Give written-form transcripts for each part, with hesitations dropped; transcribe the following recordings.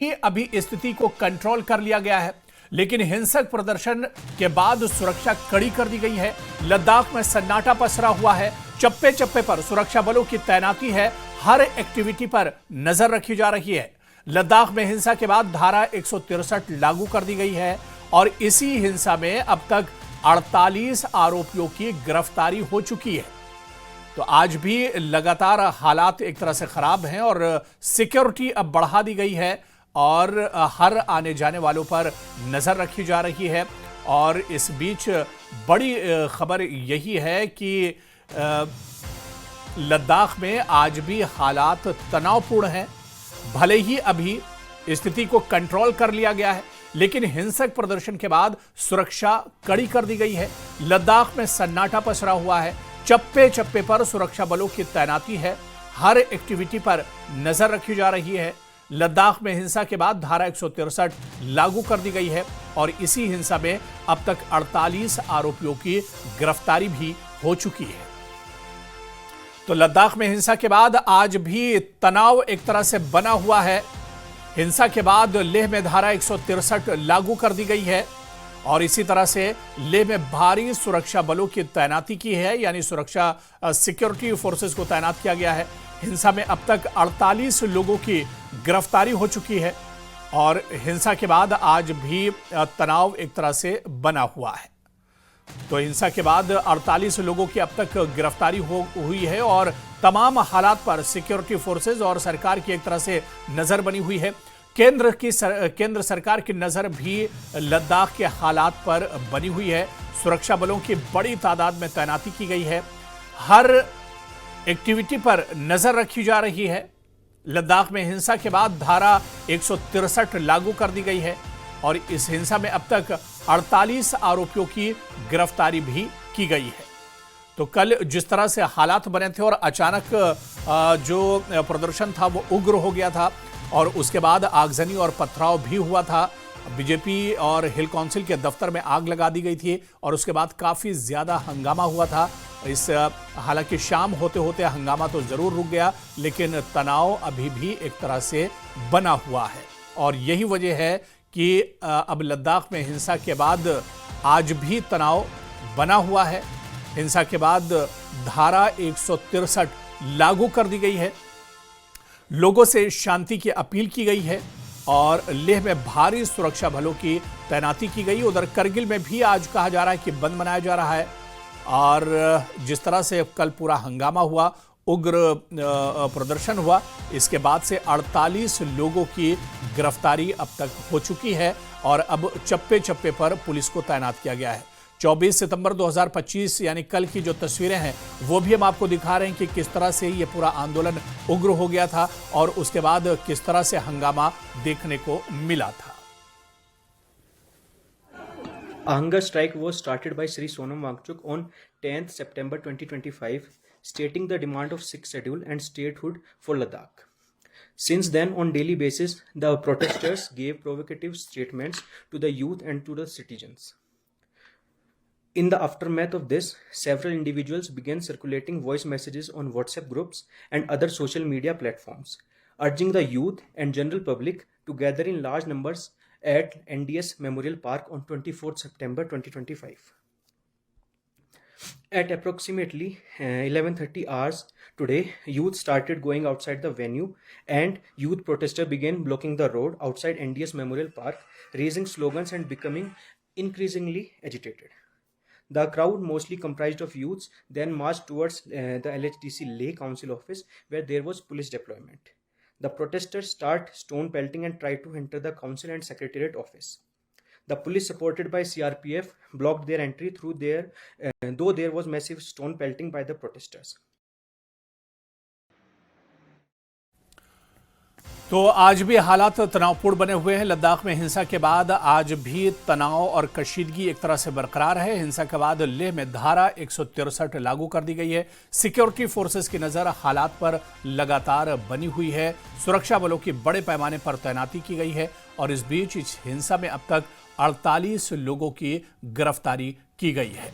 ही अभी स्थिति को कंट्रोल कर लिया गया है, लेकिन हिंसक प्रदर्शन के बाद सुरक्षा कड़ी कर दी गई है। लद्दाख में सन्नाटा पसरा हुआ है। चप्पे चप्पे पर सुरक्षा बलों की तैनाती है। हर एक्टिविटी पर नजर रखी जा रही है। लद्दाख में हिंसा के बाद धारा 163 लागू कर दी गई है और इसी हिंसा में अब तक 48 आरोपियों की गिरफ्तारी हो चुकी है। तो आज भी लगातार हालात एक तरह से खराब हैं और सिक्योरिटी अब बढ़ा दी गई है और हर आने जाने वालों पर नजर रखी जा रही है। और इस बीच बड़ी खबर यही है कि लद्दाख में आज भी हालात तनावपूर्ण हैं। भले ही अभी स्थिति को कंट्रोल कर लिया गया है, लेकिन हिंसक प्रदर्शन के बाद सुरक्षा कड़ी कर दी गई है। लद्दाख में सन्नाटा पसरा हुआ है। चप्पे चप्पे पर सुरक्षा बलों की तैनाती है। हर एक्टिविटी पर नजर रखी जा रही है। लद्दाख में हिंसा के बाद धारा 163 लागू कर दी गई है और इसी हिंसा में अब तक 48 आरोपियों की गिरफ्तारी भी हो चुकी है। तो लद्दाख में हिंसा के बाद आज भी तनाव एक तरह से बना हुआ है। हिंसा के बाद लेह में धारा 163 लागू कर दी गई है और इसी तरह से लेह में भारी सुरक्षा बलों की तैनाती की है, यानी सुरक्षा सिक्योरिटी फोर्सेस को तैनात किया गया है। हिंसा में अब तक 48 लोगों की गिरफ्तारी हो चुकी है और हिंसा के बाद आज भी तनाव एक तरह से बना हुआ है। तो हिंसा के बाद 48 लोगों की अब तक गिरफ्तारी हुई है और तमाम हालात पर सिक्योरिटी फोर्सेस और सरकार की एक तरह से नजर बनी हुई है। केंद्र सरकार की नजर भी लद्दाख के हालात पर बनी हुई है। सुरक्षा बलों की बड़ी तादाद में तैनाती की गई है। हर एक्टिविटी पर नजर रखी जा रही है। लद्दाख में हिंसा के बाद धारा 163 लागू कर दी गई है और इस हिंसा में अब तक 48 आरोपियों की गिरफ्तारी भी की गई है। तो कल जिस तरह से हालात बने थे और अचानक जो प्रदर्शन था वो उग्र हो गया था और उसके बाद आगजनी और पथराव भी हुआ था। बीजेपी और हिल काउंसिल के दफ्तर में आग लगा दी गई थी और उसके बाद काफी ज्यादा हंगामा हुआ था। हालांकि शाम होते होते हंगामा तो जरूर रुक गया, लेकिन तनाव अभी भी एक तरह से बना हुआ है और यही वजह है कि अब लद्दाख में हिंसा के बाद आज भी तनाव बना हुआ है। हिंसा के बाद धारा 163 लागू कर दी गई है। लोगों से शांति की अपील की गई है और लेह में भारी सुरक्षा बलों की तैनाती की गई। उधर करगिल में भी आज कहा जा रहा है कि बंद मनाया जा रहा है और जिस तरह से कल पूरा हंगामा हुआ, उग्र प्रदर्शन हुआ, इसके बाद से 48 लोगों की गिरफ्तारी अब तक हो चुकी है और अब चप्पे चप्पे पर पुलिस को तैनात किया गया है। 24 सितंबर 2025 यानी कल की जो तस्वीरें हैं वो भी हम आपको दिखा रहे हैं कि किस तरह से ये पूरा आंदोलन उग्र हो गया था और उसके बाद किस तरह से हंगामा देखने को मिला था। A hunger strike was started by Sri Sonam Wangchuk on 10th September 2025, stating the demand of 6th schedule and statehood for Ladakh. Since then, on daily basis, the protesters gave provocative statements to the youth and to the citizens. In the aftermath of this, several individuals began circulating voice messages on WhatsApp groups and other social media platforms, urging the youth and general public to gather in large numbers at NDS Memorial Park on 24th September 2025. At approximately 11:30 hours today, youth started going outside the venue and youth protesters began blocking the road outside NDS Memorial Park, raising slogans and becoming increasingly agitated. The crowd, mostly comprised of youths, then marched towards the LHDC Leh Council office where there was police deployment. The protesters started stone pelting and tried to enter the council and secretariat office. The police, supported by CRPF, blocked their entry through there, though there was massive stone pelting by the protesters. तो आज भी हालात तनावपूर्ण बने हुए हैं। लद्दाख में हिंसा के बाद आज भी तनाव और कशीदगी एक तरह से बरकरार है। हिंसा के बाद लेह में धारा 163 लागू कर दी गई है। सिक्योरिटी फोर्सेस की नजर हालात पर लगातार बनी हुई है। सुरक्षा बलों की बड़े पैमाने पर तैनाती की गई है और इस बीच इस हिंसा में अब तक 48 लोगों की गिरफ्तारी की गई है।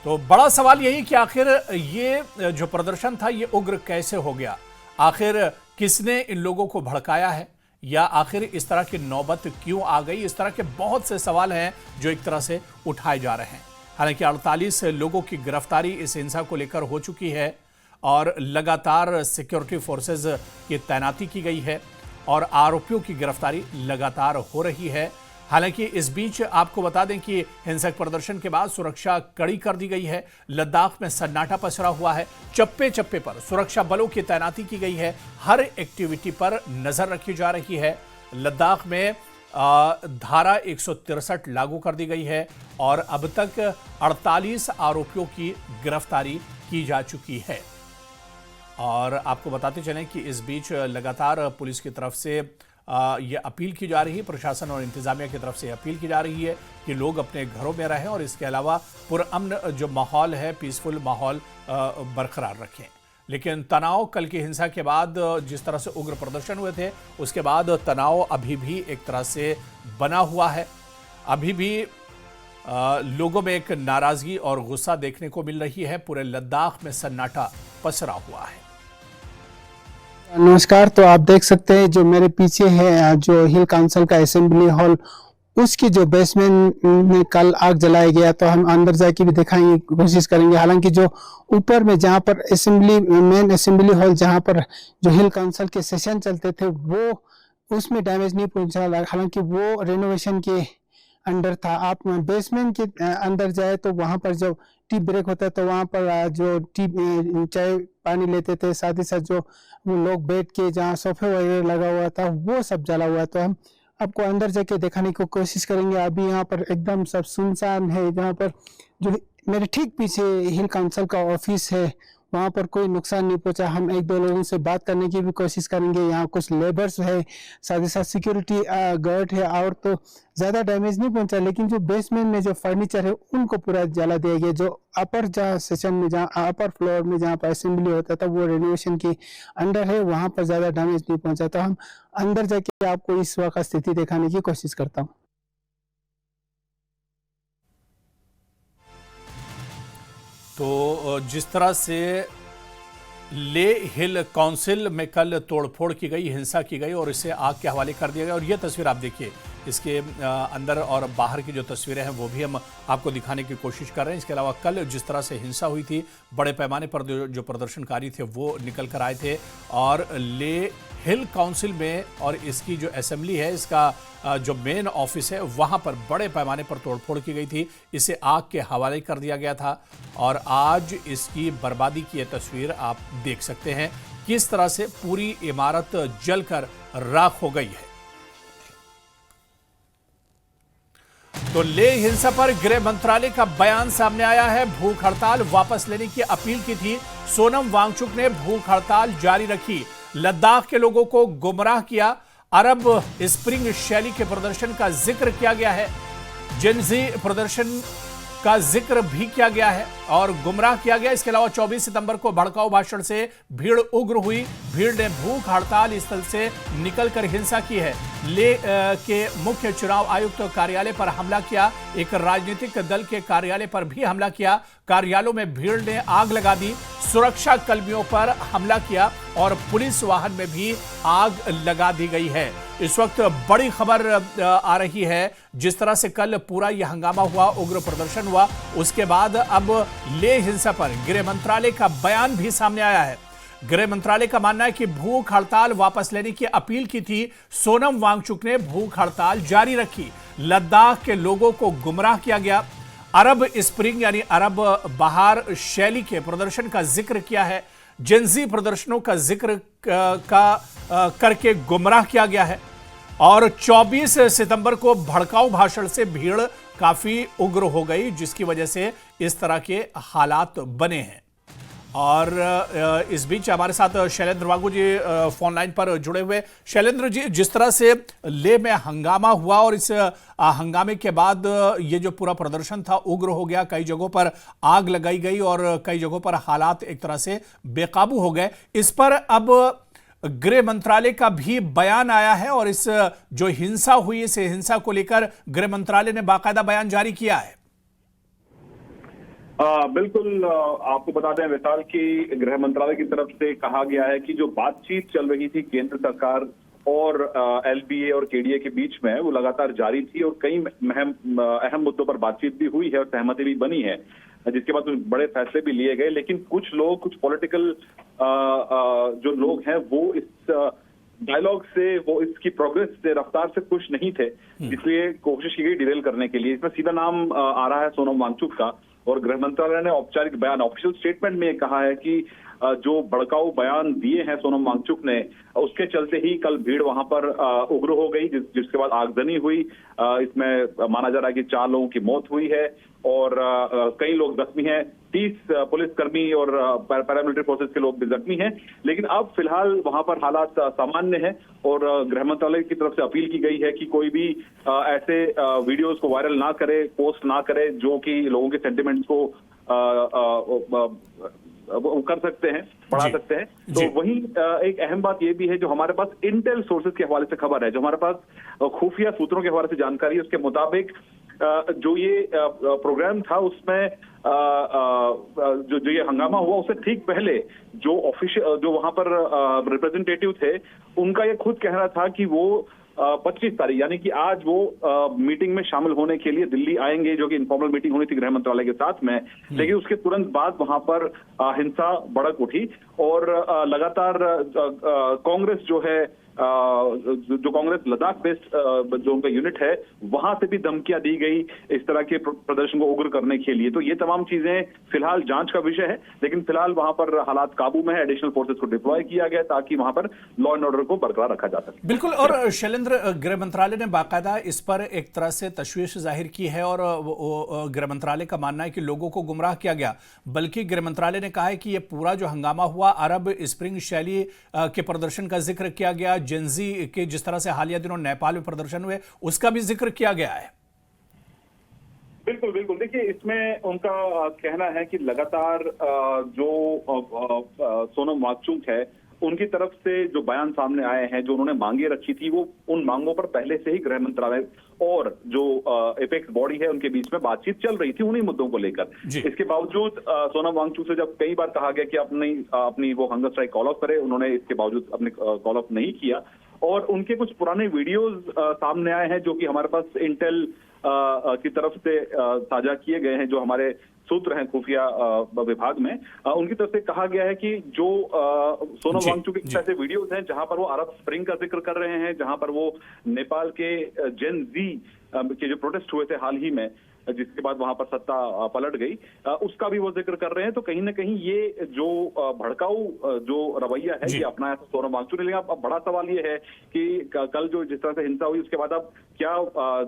तो बड़ा सवाल यही कि आखिर ये जो प्रदर्शन था ये उग्र कैसे हो गया, आखिर किसने इन लोगों को भड़काया है, या आखिर इस तरह की नौबत क्यों आ गई? इस तरह के बहुत से सवाल हैं जो एक तरह से उठाए जा रहे हैं। हालांकि 48 लोगों की गिरफ्तारी इस हिंसा को लेकर हो चुकी है और लगातार सिक्योरिटी फोर्सेज की तैनाती की गई है और आरोपियों की गिरफ्तारी लगातार हो रही है। हालांकि इस बीच आपको बता दें कि हिंसक प्रदर्शन के बाद सुरक्षा कड़ी कर दी गई है। लद्दाख में सन्नाटा पसरा हुआ है। चप्पे चप्पे पर सुरक्षा बलों की तैनाती की गई है। हर एक्टिविटी पर नजर रखी जा रही है। लद्दाख में धारा 163 लागू कर दी गई है और अब तक 48 आरोपियों की गिरफ्तारी की जा चुकी है। और आपको बताते चलें कि इस बीच लगातार पुलिस की तरफ से ये अपील की जा रही है, प्रशासन और इंतजामिया की तरफ से अपील की जा रही है कि लोग अपने घरों में रहें और इसके अलावा पुरअमन जो माहौल है, पीसफुल माहौल बरकरार रखें। लेकिन तनाव, कल की हिंसा के बाद जिस तरह से उग्र प्रदर्शन हुए थे, उसके बाद तनाव अभी भी एक तरह से बना हुआ है। अभी भी लोगों में एक नाराजगी और गुस्सा देखने को मिल रही है। पूरे लद्दाख में सन्नाटा पसरा हुआ है। नमस्कार। तो आप देख सकते हैं जो मेरे पीछे है जो हिल काउंसिल का असेंबली हॉल, उसकी जो बेसमेंट में कल आग जलाया गया, तो हम अंदर जाके भी दिखाने की कोशिश करेंगे। हालांकि जो ऊपर में जहां पर मेन असेंबली हॉल जहां पर जो हिल काउंसिल के सेशन चलते थे, वो उसमें डैमेज नहीं पहुंचा। हालांकि वो रेनोवेशन के अंडर था। आप बेसमेंट के अंदर जाए तो वहां पर जब टी ब्रेक होता है तो वहां पर जो चाय पानी लेते थे, साथ ही साथ जो लोग बैठ के जहाँ सोफे वगैरह लगा हुआ था, वो सब जला हुआ है। तो हम आपको अंदर जाके दिखाने की कोशिश करेंगे। अभी यहाँ पर एकदम सब सुनसान है। जहाँ पर जो मेरे ठीक पीछे हिल काउंसिल का ऑफिस है, वहाँ पर कोई नुकसान नहीं पहुंचा। हम एक दो लोगों से बात करने की भी कोशिश करेंगे। यहाँ कुछ लेबर्स है, साथ ही साथ सिक्योरिटी गार्ड है, और तो ज़्यादा डैमेज नहीं पहुंचा। लेकिन जो बेसमेंट में जो फर्नीचर है उनको पूरा जला दिया गया। जो अपर जहाँ सेशन में, जहाँ अपर फ्लोर में जहाँ पर असेंबली होता था, वो रेनोवेशन के अंडर है, वहाँ पर ज़्यादा डैमेज नहीं पहुंचा। तो हम अंदर जाके आपको इस वक्त स्थिति दिखाने की कोशिश करता हूँ। तो जिस तरह से ले हिल काउंसिल में कल तोड़फोड़ की गई, हिंसा की गई और इसे आग के हवाले कर दिया गया, और यह तस्वीर आप देखिए, इसके अंदर और बाहर की जो तस्वीरें हैं वो भी हम आपको दिखाने की कोशिश कर रहे हैं। इसके अलावा कल जिस तरह से हिंसा हुई थी, बड़े पैमाने पर जो प्रदर्शनकारी थे वो निकल कर आए थे और ले हिल काउंसिल में और इसकी जो असेंबली है, इसका जो मेन ऑफिस है, वहां पर बड़े पैमाने पर तोड़फोड़ की गई थी। इसे आग के हवाले कर दिया गया था और आज इसकी बर्बादी की यह तस्वीर आप देख सकते हैं, किस तरह से पूरी इमारत जलकर राख हो गई है। तो ले हिंसा पर गृह मंत्रालय का बयान सामने आया है। भूख हड़ताल वापस लेने की अपील की थी। सोनम वांगचुक ने भूख हड़ताल जारी रखी, लद्दाख के लोगों को गुमराह किया। अरब स्प्रिंग शैली के प्रदर्शन का जिक्र किया गया है, जेनजी प्रदर्शन का जिक्र भी किया गया है और गुमराह किया गया। इसके अलावा 24 सितंबर को भड़काऊ भाषण से भीड़ उग्र हुई। भीड़ ने भूख हड़ताल स्थल से निकलकर हिंसा की है। ले के मुख्य चुनाव आयुक्त कार्यालय पर हमला किया। एक राजनीतिक दल के कार्यालय पर भी हमला किया। कार्यालयों में भीड़ ने आग लगा दी। सुरक्षा कर्मियों पर हमला किया और पुलिस वाहन में भी आग लगा दी गई है। इस वक्त बड़ी खबर आ रही है, जिस तरह से कल पूरा यह हंगामा हुआ, उग्र प्रदर्शन हुआ, उसके बाद अब ले हिंसा पर गृह मंत्रालय का बयान भी सामने आया है। गृह मंत्रालय का मानना है कि भूख हड़ताल वापस लेने की अपील की थी। सोनम वांगचुक ने भूख हड़ताल जारी रखी। लद्दाख के लोगों को गुमराह किया गया। अरब स्प्रिंग यानी अरब बहार शैली के प्रदर्शन का जिक्र किया है। जेनजी प्रदर्शनों का जिक्र करके गुमराह किया गया है और 24 सितंबर को भड़काऊ भाषण से भीड़ काफी उग्र हो गई, जिसकी वजह से इस तरह के हालात बने हैं। और इस बीच हमारे साथ शैलेंद्र वांगू जी फोन लाइन पर जुड़े हुए। शैलेंद्र जी, जिस तरह से ले में हंगामा हुआ और इस हंगामे के बाद ये जो पूरा प्रदर्शन था उग्र हो गया, कई जगहों पर आग लगाई गई और कई जगहों पर हालात एक तरह से बेकाबू हो गए, इस पर अब गृह मंत्रालय का भी बयान आया है और इस जो हिंसा हुई, इस हिंसा को लेकर गृह मंत्रालय ने बाकायदा बयान जारी किया है। बिल्कुल। आपको बता दें विशाल की गृह मंत्रालय की तरफ से कहा गया है कि जो बातचीत चल रही थी केंद्र सरकार और एलबीए और केडीए के बीच में, वो लगातार जारी थी और कई अहम मुद्दों पर बातचीत भी हुई है और सहमति भी बनी है, जिसके बाद कुछ बड़े फैसले भी लिए गए। लेकिन कुछ पॉलिटिकल जो लोग हैं वो इस डायलॉग से, वो इसकी प्रोग्रेस से, रफ्तार से खुश नहीं थे, इसलिए कोशिश की गई डिरेल करने के लिए। इसमें सीधा नाम आ रहा है सोनम वांगचुक का, और गृह मंत्रालय ने औपचारिक बयान, ऑफिशियल स्टेटमेंट में कहा है कि जो भड़काऊ बयान दिए हैं सोनम वांगचुक ने, उसके चलते ही कल भीड़ वहां पर उग्र हो गई, जिसके बाद आगजनी हुई। इसमें माना जा रहा है कि 4 लोगों की मौत हुई है और कई लोग जख्मी हैं। 30 पुलिसकर्मी और पैरामिलिट्री फोर्सेस के लोग भी जख्मी हैं। लेकिन अब फिलहाल वहां पर हालात सामान्य है और गृह मंत्रालय की तरफ से अपील की गई है कि कोई भी ऐसे वीडियोस को वायरल ना करे, पोस्ट ना करे, जो कि लोगों के सेंटिमेंट्स को कर सकते हैं, बढ़ा सकते हैं। तो वहीं एक अहम बात यह भी है, जो हमारे पास इंटेल सोर्सेज के हवाले से खबर है, जो हमारे पास खुफिया सूत्रों के हवाले से जानकारी है, उसके मुताबिक जो ये प्रोग्राम था उसमें जो ये हंगामा हुआ, उससे ठीक पहले जो ऑफिशियल, जो वहां पर रिप्रेजेंटेटिव थे, उनका ये खुद कहना था कि वो 25 तारीख यानी कि आज वो मीटिंग में शामिल होने के लिए दिल्ली आएंगे, जो कि इनफॉर्मल मीटिंग होनी थी गृह मंत्रालय के साथ में। लेकिन उसके तुरंत बाद वहां पर हिंसा भड़क उठी और लगातार कांग्रेस जो है, जो कांग्रेस लद्दाख बेस्ड जो उनका यूनिट है, वहां से भी धमकियां दी गई इस तरह के प्रदर्शन को उग्र करने के लिए। तो ये तमाम चीजें फिलहाल जांच का विषय है, लेकिन फिलहाल वहां पर हालात काबू में है। एडिशनल फोर्सेस को डिप्लॉय किया गया ताकि वहां पर लॉ एंड ऑर्डर को बरकरार रखा जा सके। बिल्कुल। और शैलेंद्र, गृह मंत्रालय ने बाकायदा इस पर एक तरह से तशवीश जाहिर की है और गृह मंत्रालय का मानना है कि लोगों को गुमराह किया गया। बल्कि गृह मंत्रालय ने कहा है कि यह पूरा जो हंगामा हुआ, अरब स्प्रिंग शैली के प्रदर्शन का जिक्र किया गया, जेंजी के जिस तरह से हालिया दिनों नेपाल में प्रदर्शन हुए उसका भी जिक्र किया गया है। बिल्कुल बिल्कुल। देखिए, इसमें उनका कहना है कि लगातार जो सोनम वांगचुक है, उनकी तरफ से जो बयान सामने आए हैं, जो उन्होंने मांगे रखी थी, वो उन मांगों पर पहले से ही गृह मंत्रालय और जो एपेक्स बॉडी है उनके बीच में बातचीत चल रही थी उन्हीं मुद्दों को लेकर। इसके बावजूद सोनम वांगचुक से जब कई बार कहा गया कि अपनी वो हंगर स्ट्राइक कॉल ऑफ करे, उन्होंने इसके बावजूद अपने कॉल ऑफ नहीं किया। और उनके कुछ पुराने वीडियोज सामने आए हैं, जो कि हमारे पास इंटेल की तरफ से साझा किए गए हैं, जो हमारे सूत्र हैं खुफिया विभाग में। उनकी तरफ से कहा गया है कि जो सोनम वांगचुक के ऐसे वीडियोज हैं जहां पर वो अरब स्प्रिंग का जिक्र कर रहे हैं, जहां पर वो नेपाल के जेन जी के जो प्रोटेस्ट हुए थे हाल ही में, जिसके बाद वहां पर सत्ता पलट गई, उसका भी वो जिक्र कर रहे हैं। तो कहीं ना कहीं ये जो भड़काऊ जो रवैया है ये अपनाया था सोनम वांगचुक ने। लेकिन अब बड़ा सवाल ये है कि कल जो जिस तरह से हिंसा हुई, उसके बाद अब क्या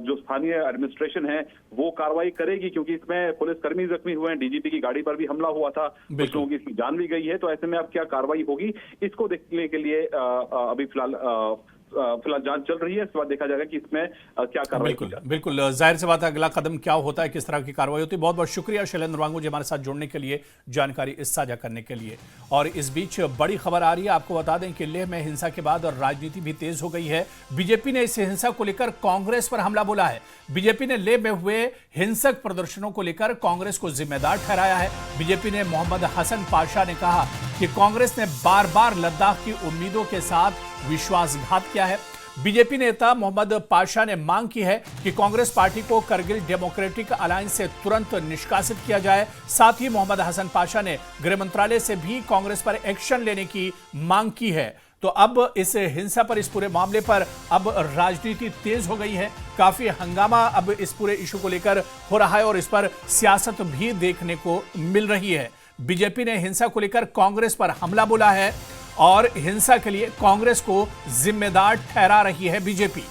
जो स्थानीय एडमिनिस्ट्रेशन है वो कार्रवाई करेगी, क्योंकि इसमें पुलिसकर्मी जख्मी हुए हैं, डीजीपी की गाड़ी पर भी हमला हुआ था, कुछ लोगों की इसकी जान भी गई है। तो ऐसे में अब क्या कार्रवाई होगी, इसको देखने के लिए अभी फिलहाल जांच चल रही है। इसके बाद देखा जाएगा कि इसमें क्या कार्रवाई की जाए। बिल्कुल, जाहिर सी बात है अगला कदम क्या होता है, किस तरह की कार्रवाई होती है। बहुत बहुत शुक्रिया शैलेंद्र वांगू जी हमारे साथ जुड़ने के लिए, जानकारी साझा करने के लिए। और इस बीच बड़ी खबर आ रही है, आपको बता दें कि लेह में हिंसा के बाद और राजनीति भी तेज हो गई है। बीजेपी ने इस हिंसा को लेकर कांग्रेस पर हमला बोला है। बीजेपी ने लेह में हुए हिंसक प्रदर्शनों को लेकर कांग्रेस को जिम्मेदार ठहराया है। बीजेपी ने मोहम्मद हसन पाशा ने कहा कि कांग्रेस ने बार बार लद्दाख की उम्मीदों के साथ विश्वासघात किया है। बीजेपी नेता मोहम्मद पाशा ने मांग की है कि कांग्रेस पार्टी को करगिल डेमोक्रेटिक अलायंस से तुरंत निष्कासित किया जाए। साथ ही मोहम्मद हसन पाशा ने गृह मंत्रालय से भी कांग्रेस पर एक्शन लेने की मांग की है। तो अब इस हिंसा पर, इस पूरे मामले पर अब राजनीति तेज हो गई है। काफी हंगामा अब इस पूरे इशू को लेकर हो रहा है और इस पर सियासत भी देखने को मिल रही है। बीजेपी ने हिंसा को लेकर कांग्रेस पर हमला बोला है और हिंसा के लिए कांग्रेस को जिम्मेदार ठहरा रही है बीजेपी।